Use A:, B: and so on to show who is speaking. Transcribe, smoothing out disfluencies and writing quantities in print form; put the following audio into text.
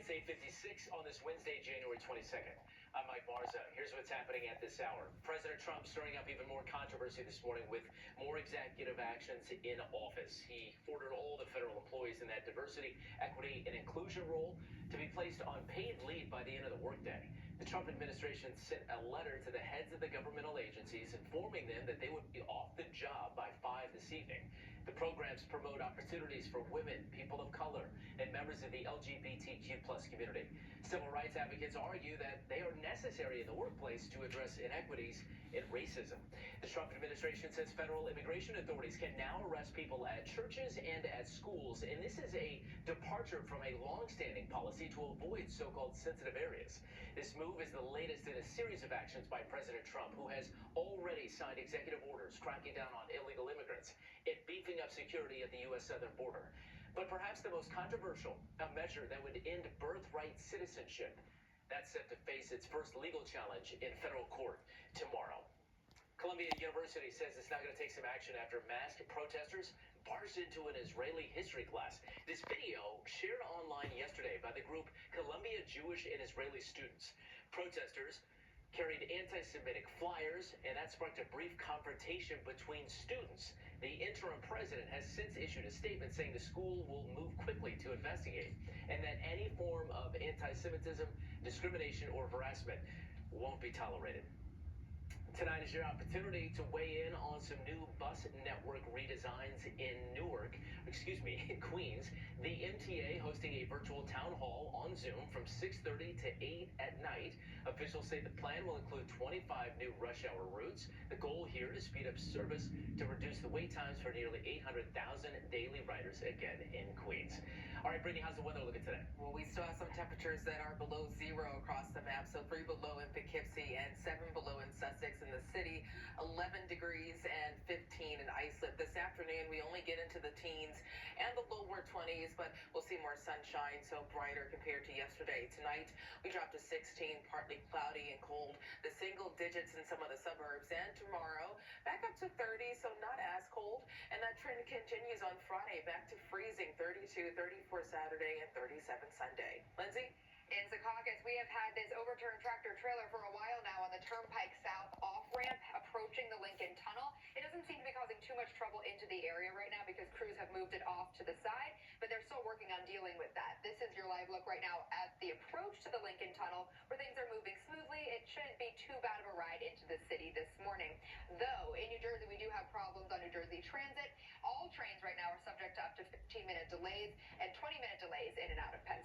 A: It's 8:56 on this Wednesday, January 22nd. I'm Mike Marza. Here's what's happening at this hour. President Trump stirring up even more controversy this morning with more executive actions in office. He ordered all the federal employees in that diversity, equity, and inclusion role to be placed on paid leave by the end of the workday. The Trump administration sent a letter to the heads of the governmental agencies informing them that they would be off the job by 5 this evening. The programs promote opportunities for women, people of color, and members of the LGBTQ plus community. Civil rights advocates argue that they are necessary in the workplace to address inequities and racism. The Trump administration says federal immigration authorities can now arrest people at churches and at schools, and this is a departure from a long-standing policy to avoid so-called sensitive areas. This move is the latest in a series of actions by President Trump, who has already signed executive orders cracking down on illegal immigrants and beefing up security at the U.S. southern border. But perhaps the most controversial, a measure that would end birthright citizenship. That's set to face its first legal challenge in federal court tomorrow. Columbia University says it's not going to take some action after masked protesters barged into an Israeli history class. This video shared online yesterday by the group Columbia Jewish and Israeli Students. Protesters carried anti-Semitic flyers, and that sparked a brief confrontation between students. The interim president has since issued a statement saying the school will move quickly to investigate, and that any form of anti-Semitism, discrimination, or harassment won't be tolerated. Tonight is your opportunity to weigh in on some new bus network redesigns in Queens. The MTA hosting a virtual town hall on Zoom from 6:30 to 8 at night. Officials say the plan will include 25 new rush hour routes. The goal here is to speed up service to reduce the wait times for nearly 800,000 daily riders again in Queens. All right, Brittany, how's the weather looking today?
B: Well, we still have some temperatures that are below zero across the map. So 3 below in Poughkeepsie and 7 below in Sussex in the city, 11 degrees and 15 in Islip. This afternoon, we only get into the teens and the lower 20s, but we'll see more sunshine, so brighter compared to yesterday. Tonight, we drop to 16, partly cloudy and cold, the single digits in some of the suburbs. And tomorrow, back up to 30, so not as cold. And that trend continues on Friday, back to freezing, 32, 34 Saturday, and 37 Sunday. Lindsay?
C: In Secaucus, we have had this overturned tractor trailer for a while now on the Turnpike South off-ramp approaching the Lincoln Tunnel. It doesn't seem to be causing too much trouble into the area right now because crews have moved it off to the side, but they're still working on dealing with that. This is your live look right now at the approach to the Lincoln Tunnel where things are moving smoothly. It shouldn't be too bad of a ride into the city this morning. Though, in New Jersey, we do have problems on New Jersey Transit. All trains right now are subject to up to 15-minute delays and 20-minute delays in and out of Penn